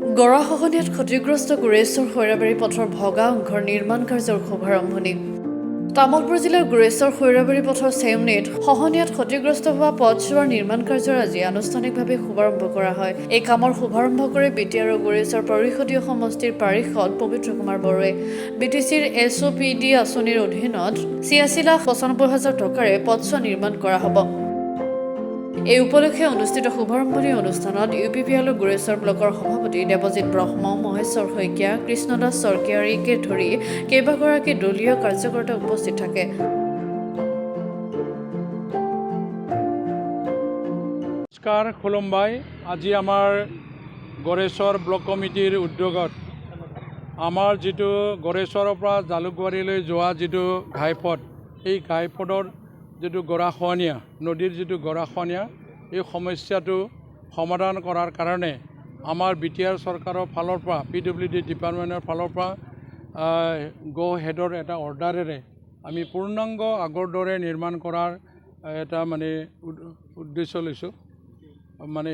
গৰাখহনীয়াত ক্ষতিগ্ৰস্ত গুৰেশ্বৰ খৈৰাবাৰী পথৰ ভগা অংশৰ নিৰ্মাণ কাৰ্যৰ শুভাৰম্ভণি। তামুলপুৰ জিলাৰ গুৰেশ্বৰ খৈৰাবাৰী পথৰ চেউনিত খহনীয়াত ক্ষতিগ্ৰস্ত হোৱা পথছোৱাৰ নিৰ্মাণ কাৰ্যৰ আজি আনুষ্ঠানিকভাৱে শুভাৰম্ভ কৰা হয়। এই কামৰ শুভাৰম্ভ কৰে বিটি আৰু গুৰেশ্বৰ পৰিষদীয় সমষ্টিৰ পাৰিষদ পবিত্ৰ কুমাৰ বড়োৱে। বিটিচিৰ SOPD আঁচনিৰ অধীনত ৮৬,৯৫,০০০ টকাৰে পথছোৱা নিৰ্মাণ কৰা হ'ব। এই উপলক্ষে অনুষ্ঠিত শুভাৰম্ভণি অনুষ্ঠানত UPPL গুৰেশ্বৰ ব্লকৰ সভাপতি দেৱজিৎ ব্ৰহ্ম, মহেশ্বৰ শইকীয়া, কৃষ্ণদাস চৰকিয়াৰীকে ধৰি কেইবাগৰাকী দলীয় কাৰ্যকৰ্তা উপস্থিত থাকে। নমস্কাৰ খুলুমবাই। আজি আমাৰ গড়েশ্বৰ ব্লক কমিটিৰ উদ্যোগত আমাৰ যিটো গড়েশ্বৰৰ পৰা জালুকবাৰীলৈ যোৱা যিটো ঘাইপথ, এই ঘাইপথৰ যিটো গৰাখহনীয়া, নদীৰ যিটো গৰাখহনীয়া, এই সমস্যাটো সমাধান কৰাৰ কাৰণে আমাৰ BTR চৰকাৰৰ ফালৰ পৰা PWD ডিপাৰ্টমেণ্টৰ ফালৰ পৰা গো হেডৰ এটা অৰ্ডাৰেৰে আমি পূৰ্ণাংগ আগৰ দৰে নিৰ্মাণ কৰাৰ এটা উদ্দেশ্য লৈছোঁ,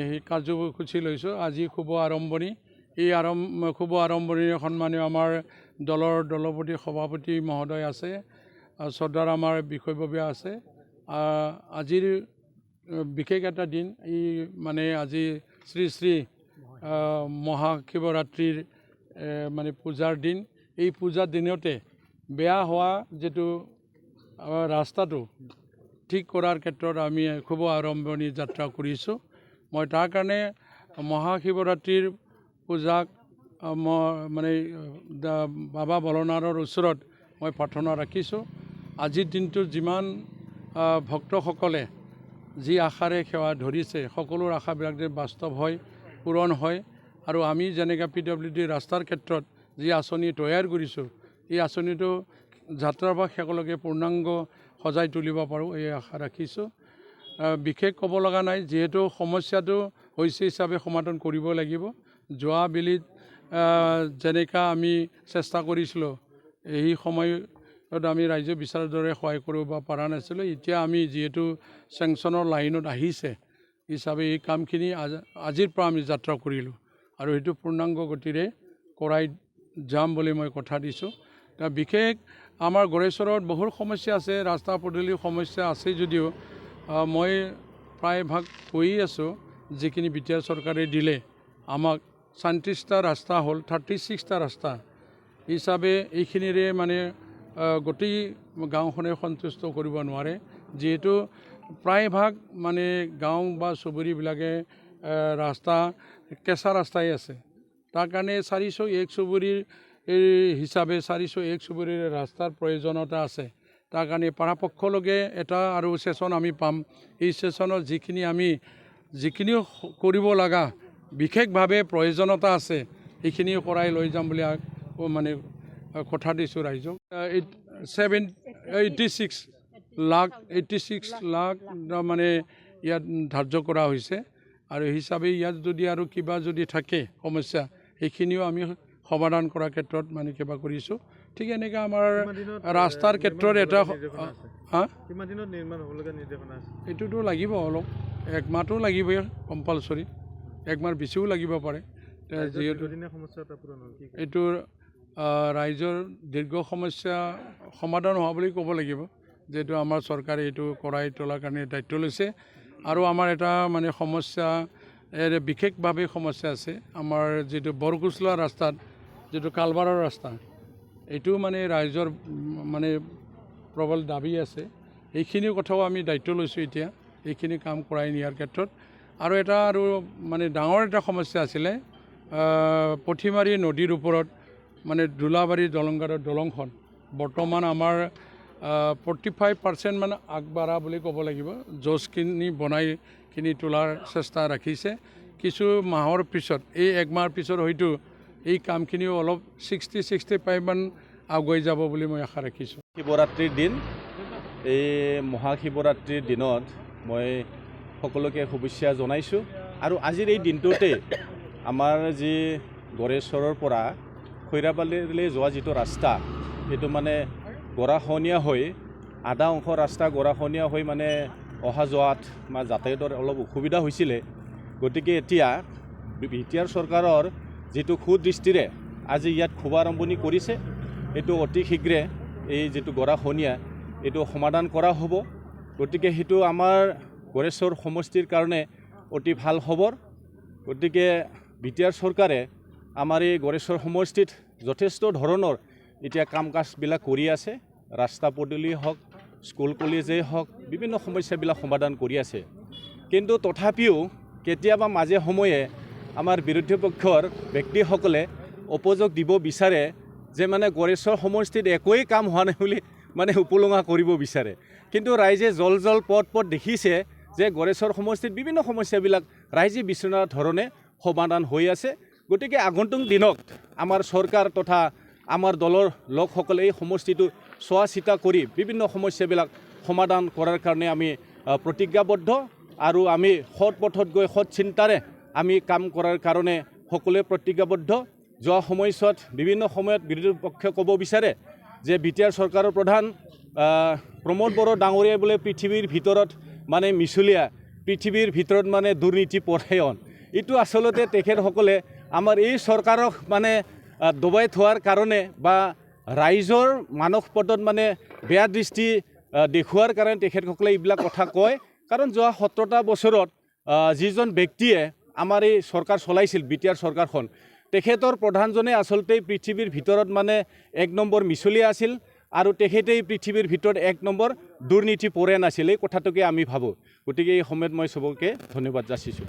সেই কাৰ্যসূচী লৈছোঁ। আজি শুভ আৰম্ভণি। এই শুভ আৰম্ভণিৰ সন্মানীয় আমাৰ দলৰ দলপতি সভাপতি মহোদয় আছে, শ্ৰদ্ধাৰ আমাৰ বিষয়ববীয়া আছে। আজিৰ বিশেষ এটা দিন, এই আজি শ্ৰী শ্ৰী মহাশিৱৰাত্ৰিৰ পূজাৰ দিন। এই পূজাৰ দিনতে বেয়া হোৱা যিটো ৰাস্তাটো ঠিক কৰাৰ ক্ষেত্ৰত আমি শুভ আৰম্ভণি যাত্ৰা কৰিছোঁ। মই তাৰ কাৰণে মহাশিৱৰাত্ৰিৰ পূজাক বাবা ভোলেনাথৰ ওচৰত মই প্ৰাৰ্থনা ৰাখিছোঁ। আজিৰ দিনটোত যিমান ভক্তসকলে যি আশাৰে সেৱা ধৰিছে, সকলো আশাবিলাক যে বাস্তৱ হয়, পূৰণ হয়, আৰু আমি যেনেকৈ PWD ৰাস্তাৰ ক্ষেত্ৰত যি আঁচনি তৈয়াৰ কৰিছোঁ, এই আঁচনিটো যাত্ৰাৰ পৰা শেষলৈকে পূৰ্ণাংগ সজাই তুলিব পাৰোঁ, এই আশা ৰাখিছোঁ। বিশেষ ক'ব লগা নাই, যিহেতু সমস্যাটো হৈছে হিচাপে সমাধান কৰিব লাগিব। যোৱা বেলিত যেনেকৈ আমি চেষ্টা কৰিছিলোঁ, এই সময়ত আমি ৰাইজে বিচাৰৰ দৰে সহায় কৰিব পৰা নাছিলোঁ। এতিয়া আমি যিহেতু চেংচনৰ লাইনত আহিছে হিচাপে এই কামখিনি আজিৰ পৰা আমি যাত্ৰা কৰিলোঁ, আৰু সেইটো পূৰ্ণাংগ গতিৰে কৰাই যাম বুলি মই কথা দিছোঁ। বিশেষ আমাৰ গড়েশ্বৰত বহুত সমস্যা আছে, ৰাস্তা পদূলিৰ সমস্যা আছে যদিও মই প্ৰায়ভাগ কৈয়ে আছোঁ, যিখিনি BTR চৰকাৰে দিলে আমাক 37টা ৰাস্তা হ'ল, 36টা ৰাস্তা হিচাপে এইখিনিৰে গোটেই গাঁওখনে সন্তুষ্ট কৰিব নোৱাৰে, যিহেতু প্ৰায়ভাগ গাঁও বা চুবুৰীবিলাকে ৰাস্তা কেঁচা ৰাস্তাই আছে। তাৰ কাৰণে 401 চুবুৰীৰ হিচাপে 401 চুবুৰীৰ ৰাস্তাৰ প্ৰয়োজনীয়তা আছে। তাৰ কাৰণে পৰাপক্ষলৈকে এটা আৰু ছেশ্যন আমি পাম। এই ছেশ্যনত যিখিনি কৰিব লগা বিশেষভাৱে প্ৰয়োজনীয়তা আছে, সেইখিনি কৰাই লৈ যাম বুলি কথা দিছোঁ ৰাইজক। 86 লাখ ইয়াত ধাৰ্য কৰা হৈছে, আৰু হিচাপে ইয়াত যদি আৰু কিবা যদি থাকে সমস্যা, সেইখিনিও আমি সমাধান কৰাৰ ক্ষেত্ৰত কিবা কৰিছোঁ। ঠিক এনেকৈ আমাৰ ৰাস্তাৰ ক্ষেত্ৰত এটা এইটোতো লাগিব, অলপ 1 মাহটো লাগিবই কম্পালচৰি, 1 মাহ বেছিও লাগিব পাৰে। যিহেতু এইটো ৰাইজৰ দীৰ্ঘ সমস্যা সমাধান হোৱা বুলি ক'ব লাগিব, যিহেতু আমাৰ চৰকাৰে এইটো কৰাই তোলাৰ কাৰণে দায়িত্ব লৈছে। আৰু আমাৰ এটা সমস্যা, বিশেষভাৱে সমস্যা আছে, আমাৰ যিটো বৰকুচলা ৰাস্তাত যিটো কালভাৰৰ ৰাস্তা, এইটো ৰাইজৰ প্ৰবল দাবী আছে। এইখিনি কথাও আমি দায়িত্ব লৈছোঁ এতিয়া, এইখিনি কাম কৰাই নিয়াৰ ক্ষেত্ৰত। আৰু এটা ডাঙৰ এটা সমস্যা আছিলে, পুঠিমাৰী নদীৰ ওপৰত দোলাবাৰী দলংঘাটৰ দলংখন বৰ্তমান আমাৰ 45% আগবাঢ়া বুলি ক'ব লাগিব। জজখিনি বনাই তোলাৰ চেষ্টা ৰাখিছে। কিছু মাহৰ পিছত, এই 1 মাহৰ পিছত হয়তো এই কামখিনিও অলপ 60-65% আগুৱাই যাব বুলি মই আশা ৰাখিছোঁ। শিৱৰাত্ৰিৰ দিন, এই মহাশিৱৰাত্ৰিৰ দিনত মই সকলোকে শুভেচ্ছা জনাইছোঁ। আৰু আজিৰ এই দিনটোতে আমাৰ যি গড়েশ্বৰৰ পৰা খৈৰাবাৰীলৈ যোৱা যিটো ৰাস্তা, সেইটো গৰাখহনীয়া হৈ, আধা অংশ ৰাস্তা গৰাখহনীয়া হৈ অহা যোৱাত যাতায়াতৰ অলপ অসুবিধা হৈছিলে। গতিকে এতিয়া BTR চৰকাৰৰ যিটো সুদৃষ্টিৰে আজি ইয়াত শুভাৰম্ভণি কৰিছে এইটো অতি শীঘ্ৰে এই যিটো গৰাখহনীয়া এইটো সমাধান কৰা হ'ব। গতিকে সেইটো আমাৰ গড়েশ্বৰ সমষ্টিৰ কাৰণে অতি ভাল খবৰ। গতিকে বিটিআৰ চৰকাৰে আমাৰ এই গড়েশ্বৰ সমষ্টিত যথেষ্ট ধৰণৰ এতিয়া কাম কাজবিলাক কৰি আছে। ৰাস্তা পদূলি হওক, স্কুল কলেজেই হওক, বিভিন্ন সমস্যাবিলাক সমাধান কৰি আছে। কিন্তু তথাপিও কেতিয়াবা মাজে সময়ে আমাৰ বিৰোধী পক্ষৰ ব্যক্তিসকলে উপযোগ দিব বিচাৰে যে মানে গড়েশ্বৰ সমষ্টিত একোৱেই কাম হোৱা নাই বুলি মানে উপলুঙা কৰিব বিচাৰে। কিন্তু ৰাইজে জল পট দেখিছে যে গড়েশ্বৰ সমষ্টিত বিভিন্ন সমস্যাবিলাক ৰাইজে বিচৰা ধৰণে সমাধান হৈ আছে। গতিকে আগন্তুক দিনত আমাৰ চৰকাৰ তথা আমাৰ দলৰ লোকসকলে এই সমষ্টিটো চোৱা চিতা কৰি বিভিন্ন সমস্যাবিলাক সমাধান কৰাৰ কাৰণে আমি প্ৰতিজ্ঞাবদ্ধ আৰু আমি সৎ পথত গৈ সৎ চিন্তাৰে আমি কাম কৰাৰ কাৰণে সকলোৱে প্ৰতিজ্ঞাবদ্ধ। যোৱা সময়ছোৱাত বিভিন্ন সময়ত বিৰোধী পক্ষে ক'ব বিচাৰে যে বিটিআৰ চৰকাৰৰ প্ৰধান প্ৰমোদ বড়ো ডাঙৰীয়াই বোলে পৃথিৱীৰ ভিতৰত মানে মিছলীয়া, পৃথিৱীৰ ভিতৰত মানে দুৰ্নীতি পৰায়ণ। এইটো আচলতে তেখেতসকলে আমাৰ এই চৰকাৰক মানে দবাই থোৱাৰ কাৰণে বা ৰাইজৰ মানস পদত মানে বেয়া দৃষ্টি দেখুওৱাৰ কাৰণে তেখেতসকলে এইবিলাক কথা কয়। কাৰণ যোৱা 17টা বছৰত যিজন ব্যক্তিয়ে আমাৰ এই চৰকাৰ চলাইছিল বিটিআৰ চৰকাৰখন, তেখেতৰ প্ৰধানজনে আচলতে পৃথিৱীৰ ভিতৰত মানে 1 নম্বৰ মিছলীয়া আছিল আৰু তেখেতেই পৃথিৱীৰ ভিতৰত 1 নম্বৰ দুৰ্নীতি পৰায়ণ আছিল। এই কথাটোকে আমি ভাবোঁ। গতিকে এই সময়ত মই চবকে ধন্যবাদ যাচিছোঁ।